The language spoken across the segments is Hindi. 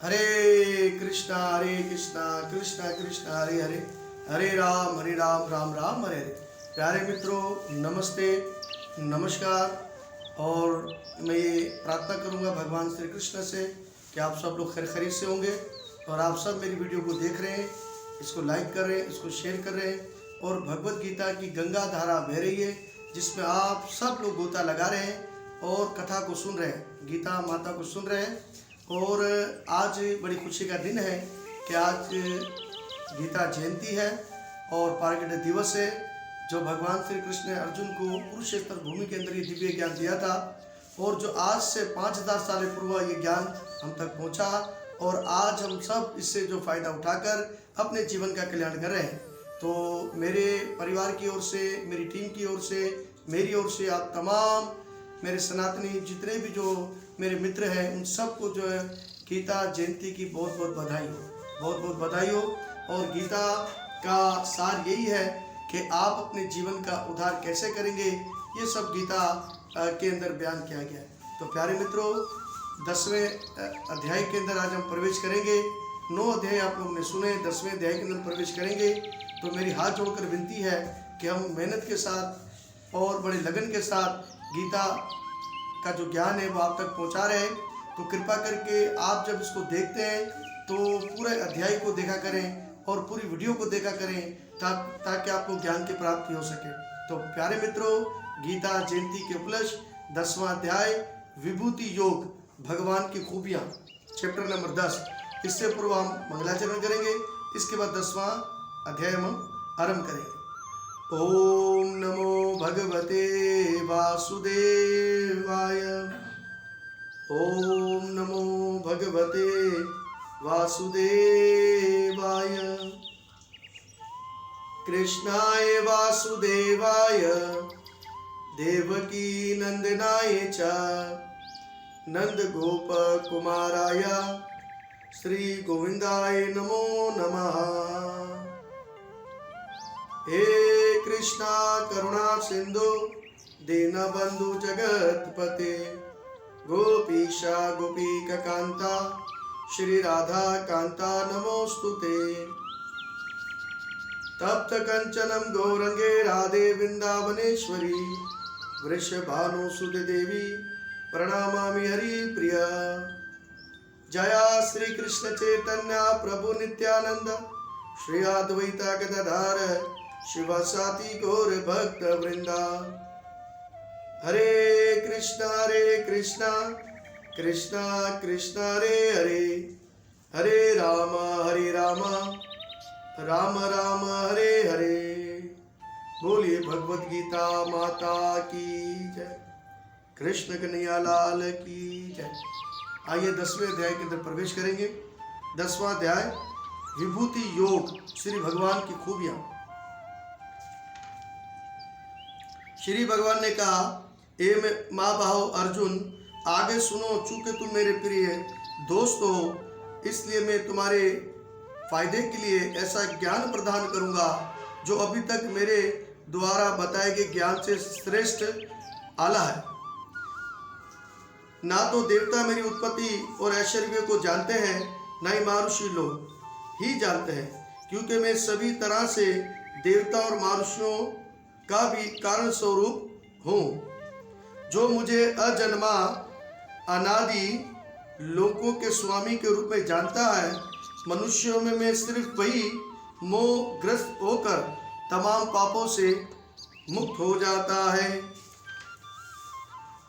हरे कृष्णा कृष्णा कृष्णा हरे हरे, हरे राम राम राम हरे हरे। प्यारे मित्रों, नमस्ते, नमस्कार। और मैं ये प्रार्थना करूँगा भगवान श्री कृष्ण से कि आप सब लोग खैर से होंगे और आप सब मेरी वीडियो को देख रहे हैं, इसको लाइक कर रहे हैं, इसको शेयर कर रहे हैं और भगवत गीता की गंगा धारा बह रही है जिसमें आप सब लोग गोता लगा रहे हैं और कथा को सुन रहे हैं, गीता माता को सुन रहे हैं। और आज बड़ी खुशी का दिन है कि आज गीता जयंती है और पार्गट दिवस है, जो भगवान श्री कृष्ण ने अर्जुन को कुरुक्षेत्र भूमि के अंदर ये दिव्य ज्ञान दिया था और जो आज से 5000 साल पूर्व ये ज्ञान हम तक पहुंचा और आज हम सब इससे जो फ़ायदा उठाकर अपने जीवन का कल्याण कर रहे हैं। तो मेरे परिवार की ओर से, मेरी टीम की ओर से, मेरी ओर से आप तमाम मेरे सनातनी जितने भी जो मेरे मित्र हैं उन सबको जो है गीता जयंती की बहुत बहुत बधाई हो, बहुत बहुत बधाई हो। और गीता का सार यही है कि आप अपने जीवन का उद्धार कैसे करेंगे, ये सब गीता के अंदर बयान किया गया है। तो प्यारे मित्रों, 10वें अध्याय के अंदर आज हम प्रवेश करेंगे। 9 अध्याय आप लोगों ने सुने, 10वें अध्याय के अंदर प्रवेश करेंगे। तो मेरी हाथ जोड़कर विनती है कि हम मेहनत के साथ और बड़े लगन के साथ गीता का जो ज्ञान है वो आप तक पहुंचा रहे हैं। तो कृपा करके आप जब इसको देखते हैं तो पूरे अध्याय को देखा करें और पूरी वीडियो को देखा करें ताकि आपको ज्ञान की प्राप्ति हो सके। तो प्यारे मित्रों, गीता जयंती के उपलक्ष्य 10वां अध्याय विभूति योग, भगवान की खूबियाँ, चैप्टर नंबर 10। इससे पूर्व हम मंगलाचरण करेंगे, इसके बाद 10वां अध्याय हम आरंभ करेंगे। ओम नमो भगवते वासुदेवाय। ओम नमो भगवते वासुदेवाय। कृष्णाय वासुदेवाय देवकी नंदनाय च नंद गोप कुमाराय श्री गोविंदाय नमो नमः। हे कृष्णा करुणा सिंधु दीनबंधु जगतपते गोपीशा गोपीका कांता श्री राधा कांता नमोस्तुते। तप्त कंचनम गौरंगे राधे वृंदावनेश्वरी वृषभानुसुते देवी प्रणमामि हरि प्रिया। जया श्री कृष्ण चैतन्य प्रभु नित्यानंद श्री अद्वैता गदाधर शिवसाति गौर भक्त वृंदा। हरे कृष्णा कृष्णा कृष्णा हरे हरे, हरे राम राम राम हरे हरे। बोलिए भगवत गीता माता की जय, कृष्ण कन्हैया लाल की जय। आइए 10वें अध्याय के अंदर प्रवेश करेंगे। 10वां अध्याय विभूति योग, श्री भगवान की खूबियां। श्री भगवान ने कहा, ए माँ भाव अर्जुन, आगे सुनो, चूंकि तुम मेरे प्रिय दोस्त हो इसलिए मैं तुम्हारे फायदे के लिए ऐसा ज्ञान प्रदान करूंगा जो अभी तक मेरे द्वारा बताए गए ज्ञान से श्रेष्ठ आला है। ना तो देवता मेरी उत्पत्ति और ऐश्वर्य को जानते हैं, ना ही महर्षि लोग ही जानते हैं, क्योंकि मैं सभी तरह से देवता और महर्षियों का भी कारण स्वरूप हूँ। जो मुझे अजन्मा अनादि लोकों के स्वामी के रूप में जानता है, मनुष्यों में मैं सिर्फ वही मोहग्रस्त होकर तमाम पापों से मुक्त हो जाता है।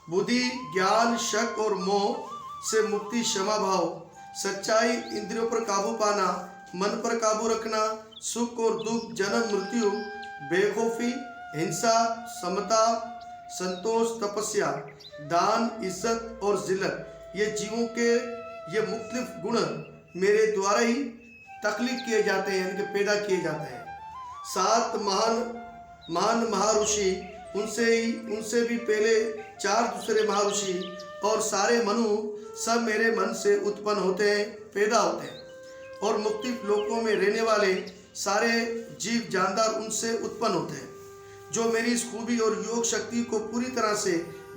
बुद्धि, ज्ञान, शक और मोह से मुक्ति, क्षमा भाव, सच्चाई, इंद्रियों पर काबू पाना, मन पर काबू रखना, सुख और दुख, जन्म मृत्यु, बेखौफी, हिंसा, समता, संतोष, तपस्या, दान, इज्जत और जिल्लत, ये जीवों के ये मुख्तलिफ गुण मेरे द्वारा ही तख्लीक किए जाते हैं, इनके पैदा किए जाते हैं। 7 महान महर्षि, उनसे भी पहले 4 दूसरे महर्षि और सारे मनु सब मेरे मन से उत्पन्न होते हैं, पैदा होते हैं। और मुख्तलिफ लोकों में रहने वाले सारे जीव जानदार उनसे उत्पन्न होते हैं। जो मेरी इस खूबी और योग शक्ति को पूरी तरह से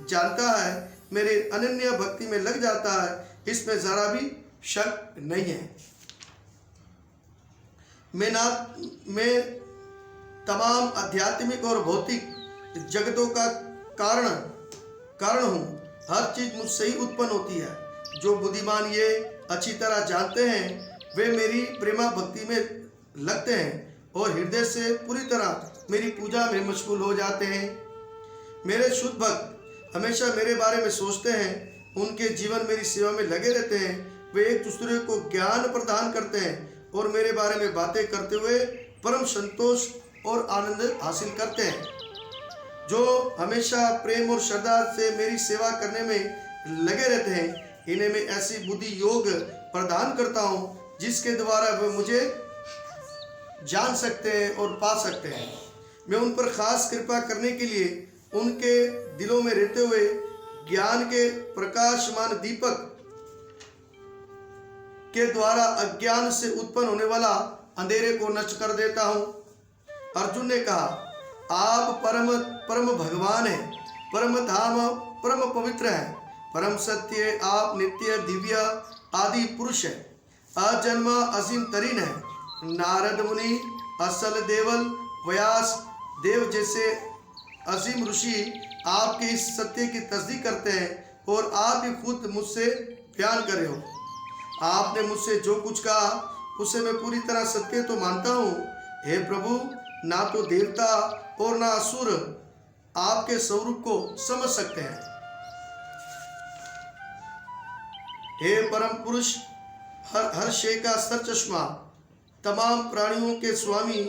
जानता है, मेरे अनन्य भक्ति में लग जाता है, इसमें ज़रा भी शक नहीं है। मैं तमाम आध्यात्मिक और भौतिक जगतों का कारण हूँ। हर चीज मुझसे ही उत्पन्न होती है। जो बुद्धिमान ये अच्छी तरह जानते हैं वे मेरी प्रेमा भक्ति में लगते हैं और हृदय से पूरी तरह मेरी पूजा में मशगूल हो जाते हैं। मेरे शुद्ध भक्त हमेशा मेरे बारे में सोचते हैं, उनके जीवन मेरी सेवा में लगे रहते हैं। वे एक दूसरे को ज्ञान प्रदान करते हैं और मेरे बारे में बातें करते हुए परम संतोष और आनंद हासिल करते हैं। जो हमेशा प्रेम और श्रद्धा से मेरी सेवा करने में लगे रहते हैं, इन्हें मैं ऐसी बुद्धि योग प्रदान करता हूँ जिसके द्वारा वे मुझे जान सकते हैं और पा सकते हैं। मैं उन पर खास कृपा करने के लिए उनके दिलों में रहते हुए ज्ञान के प्रकाशमान दीपक के द्वारा अज्ञान से उत्पन्न होने वाला अंधेरे को नष्ट कर देता हूँ। अर्जुन ने कहा, आप परम भगवान हैं, परम धाम, परम पवित्र हैं, परम सत्य, आप नित्य दिव्य आदि पुरुष है, अजन्मा असीम तरीन है। नारद मुनि, असल देवल, व्यास देव जैसे असीम ऋषि आपके इस सत्य की तस्दीक करते हैं और आप ही खुद मुझसे बयान करे हो। आपने मुझसे जो कुछ कहा उसे मैं पूरी तरह सत्य तो मानता हूँ। हे प्रभु, ना तो देवता और ना असुर आपके स्वरूप को समझ सकते हैं। हे परम पुरुष, हर शय का सर चश्मा, तमाम प्राणियों के स्वामी,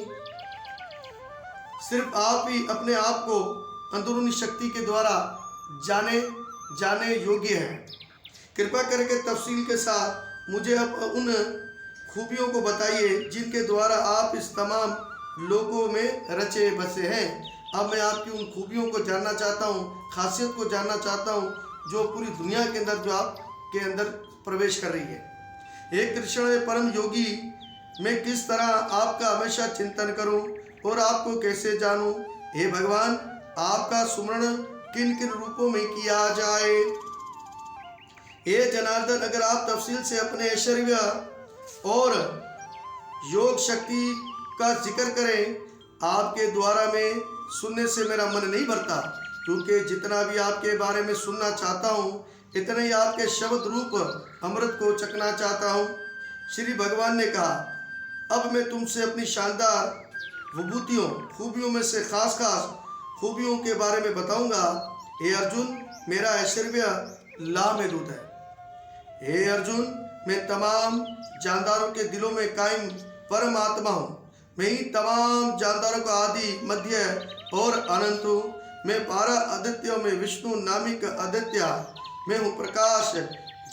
सिर्फ आप ही अपने आप को अंदरूनी शक्ति के द्वारा जाने योग्य हैं। कृपा करके तफसील के साथ मुझे अब उन खूबियों को बताइए जिनके द्वारा आप इस तमाम लोगों में रचे बसे हैं। अब मैं आपकी उन खूबियों को जानना चाहता हूँ, खासियत को जानना चाहता हूँ जो पूरी दुनिया के अंदर, जो आपके अंदर प्रवेश कर रही है। हे कृष्ण परम योगी, मैं किस तरह आपका हमेशा चिंतन करूं और आपको कैसे जानूं? हे भगवान, आपका सुमरण किन किन रूपों में किया जाए? हे जनार्दन, अगर आप तफसील से अपने ऐश्वर्य और योग शक्ति का जिक्र करें, आपके द्वारा में सुनने से मेरा मन नहीं भरता, क्योंकि जितना भी आपके बारे में सुनना चाहता हूँ इतने ही आपके शब्द रूप अमृत को चखना चाहता हूँ। श्री भगवान ने कहा, अब मैं तुमसे अपनी शानदार विभूतियों, खूबियों में से खास खूबियों के बारे में बताऊंगा। हे अर्जुन, मेरा ऐश्वर्य लामेदूत है। हे अर्जुन, मैं तमाम जानदारों के दिलों में कायम परमात्मा हूँ। मैं ही तमाम जानदारों का आदि, मध्य और अनंत हूँ। मैं 12 आदित्यों में विष्णु नामिक आदित्य मैं हूँ। प्रकाश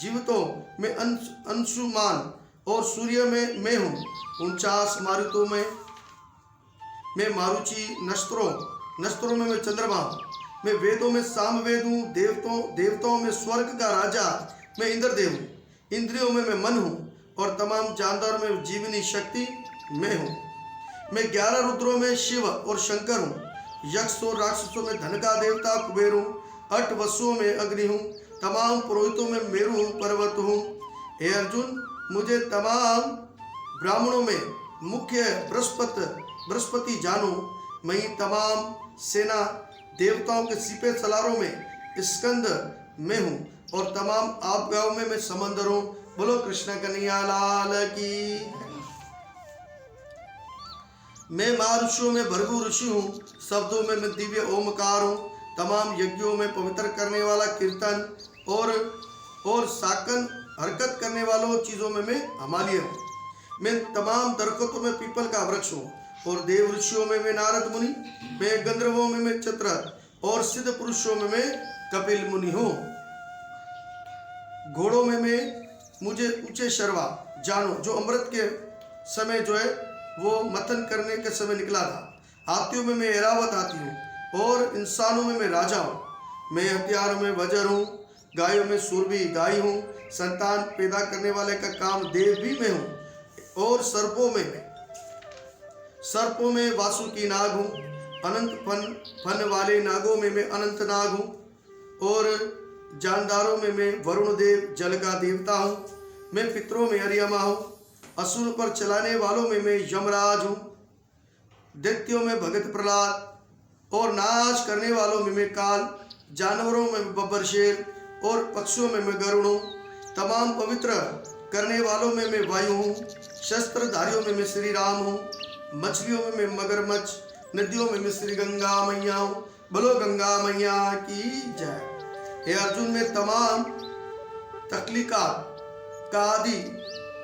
जीवितों में अंशुमान और सूर्य में मैं हूँ। 49 मारुतों में मैं मारुचि, नक्षत्रों में मैं चंद्रमा हूँ। मैं वेदों में सामवेद हूँ। देवताओं में स्वर्ग का राजा मैं इंद्रदेव हूँ। इंद्रियों में मैं मन हूँ और तमाम जानदारों में जीवनी शक्ति मैं हूँ। मैं 11 रुद्रों में शिव और शंकर हूँ। यक्ष और राक्षसों में धन का देवता कुबेर हूँ। 8 वसुओं में अग्नि हूँ। तमाम पुरोहितों में मेरु पर्वत हूँ। हे अर्जुन, मुझे तमाम ब्राह्मणों में मुख्य बृहस्पति जानो। मैं ही तमाम सेना देवताओं के सिपे सलारों में स्कंद में हूँ और तमाम आपगाओं में मैं समंदर हूँ। बोलो कृष्ण कन्हैया लाल की। मैं महर्षियों में भृगु ऋषि हूँ। शब्दों में मैं दिव्य ओमकार हूँ। तमाम यज्ञों में पवित्र करने वाला कीर्तन और साकन हरकत करने वालों चीज़ों में मैं हिमालय हूँ। मैं तमाम दरख्तों में पीपल का वृक्ष हूँ और देव ऋषियों में मैं नारद मुनि। मैं गंधर्वों में मैं चित्ररथ और सिद्ध पुरुषों में मैं कपिल मुनि हूँ। घोड़ों में मैं मुझे ऊंचे शर्वा जानो, जो अमृत के समय जो है वो मतन करने के समय निकला था। हाथियों में मैं ऐरावत हाथी हूँ और इंसानों में मैं राजा हूँ। मैं हथियारों में वज्र हूँ। गायों में सूरबी गाय हूँ। संतान पैदा करने वाले का काम देव भी मैं हूँ और सर्पों में वासुकी नाग हूँ। अनंत फन वाले नागों में मैं अनंत नाग हूँ और जानदारों में मैं वरुण देव जल का देवता हूँ। मैं पितरों में हरियमा हूँ, असुर पर चलाने वालों में मैं यमराज हूँ, दैत्यों में भगत प्रहलाद और नाश करने वालों में मैं काल, जानवरों में बब्बर शेर और पक्षियों में मैं गरुड़ हूँ, तमाम पवित्र करने वालों में मैं वायु हूँ, शस्त्रधारियों में मैं श्री राम हूँ, मछलियों में मैं मगरमच्छ, नदियों में मैं श्री गंगा मैया हूँ। बोलो गंगा मैया की जय। हे अर्जुन, मैं तमाम तख्लीकात का आदि,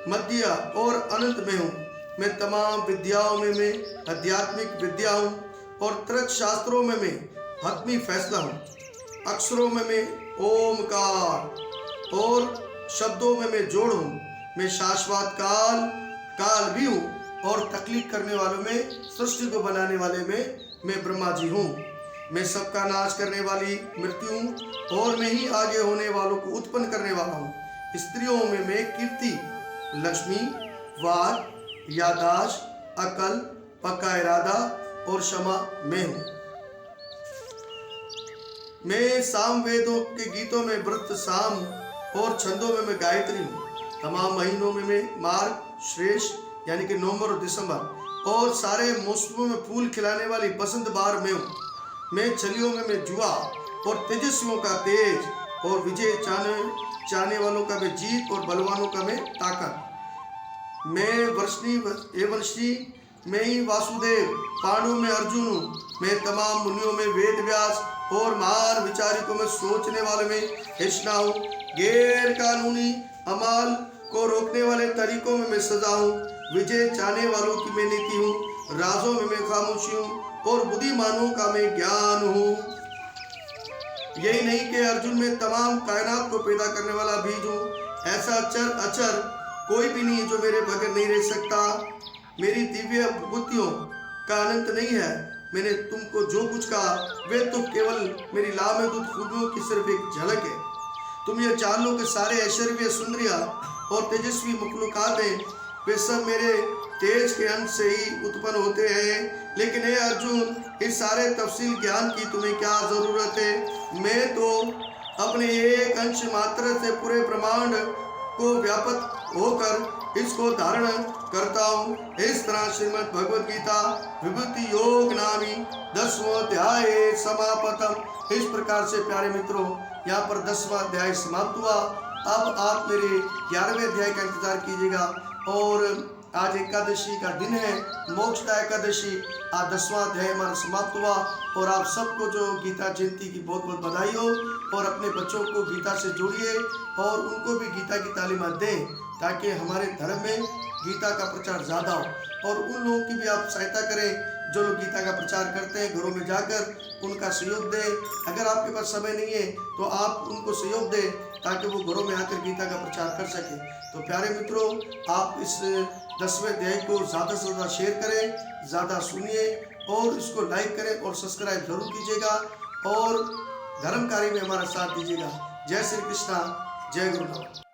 मध्य और अनंत में हूँ। मैं तमाम विद्याओं में मैं आध्यात्मिक विद्या हूँ और तर्क शास्त्रों में मैं हतमी फैसला हूँ। अक्षरों में मैं ओमकार और शब्दों में मैं जोड़ हूँ। मैं शाश्वत काल भी हूँ और तकलीफ करने वालों में, सृष्टि को बनाने वाले में मैं ब्रह्मा जी हूँ। मैं सबका नाश करने वाली मृत्यु हूँ और मैं ही आगे होने वालों को उत्पन्न करने वाला हूँ। स्त्रियों में मैं कीर्ति, लक्ष्मी, वाद, यादाश्त, अकल, पक्का इरादा और क्षमा में हूँ। मैं सामवेदों के गीतों में व्रत साम और छंदों में मैं गायत्री हूँ। तमाम महीनों में मैं मार्ग श्रेष्ठ यानी कि नवंबर और दिसंबर और सारे मौसमों में फूल खिलाने वाली बसंत बहार में हूँ। मैं चलियों में मैं जुआ और तेजस्वियों का तेज और विजय चाहने वालों का मैं जीत और बलवानों का मैं ताकत। मैं वर्षनी में ही वासुदेव, पांडु में अर्जुन हूँ। मैं तमाम मुनियों में वेद व्यास और महान विचारकों में सोचने वाले में हिस्सा हूँ। गैर कानूनी अमाल को रोकने वाले तरीकों में मैं सजा हूँ। विजय चाहने वालों की मैं नीति हूँ। राजों में मैं खामोशी हूँ और बुद्धिमानों का मैं ज्ञान हूँ। यही नहीं कि अर्जुन में तमाम कायनात को पैदा करने वाला बीज हूँ। ऐसा अचर कोई भी नहीं जो मेरे बगैर नहीं रह सकता। मेरी दिव्य बुद्धियों का अनंत नहीं है। मैंने तुमको जो कुछ कहा वे तो केवल मेरी लामहदूद खूबियों की सिर्फ एक झलक है। तुम ये जान लो कि सारे ऐश्वर्य, सुंदरिया और तेजस्वी मखलूकात हैं, वे सब मेरे तेज के अंश से ही उत्पन्न होते हैं। लेकिन हे अर्जुन, इस सारे तफसील ज्ञान की तुम्हें क्या जरूरत है? मैं तो अपने एक अंश मात्र से पूरे ब्रह्मांड को व्यापक होकर इसको धारण करता हूँ। इस तरह श्रीमद् भगवद गीता विभूति योग नामी 10वां अध्याय समापतम। इस प्रकार से प्यारे मित्रों, यहाँ पर 10वां अध्याय समाप्त हुआ। अब आप मेरे 11वें अध्याय का इंतजार कीजिएगा। और आज एकादशी का दिन है, मोक्षदा एकादशी। आज 10वां अध्याय हमारा समाप्त हुआ और आप सबको जो गीता जयंती की बहुत बहुत बधाई हो। और अपने बच्चों को गीता से जोड़िए और उनको भी गीता की तालीमात दें ताकि हमारे धर्म में गीता का प्रचार ज़्यादा हो। और उन लोगों की भी आप सहायता करें जो लोग गीता का प्रचार करते हैं, घरों में जाकर उनका सहयोग दें। अगर आपके पास समय नहीं है तो आप उनको सहयोग दें ताकि वो घरों में आकर गीता का प्रचार कर सकें। तो प्यारे मित्रों, आप इस 10वें अध्याय को ज़्यादा से ज़्यादा शेयर करें, ज़्यादा सुनिए और इसको लाइक करें और सब्सक्राइब जरूर कीजिएगा और धर्म कार्य में हमारा साथ दीजिएगा। जय श्री कृष्णा, जय गुरुनाथ।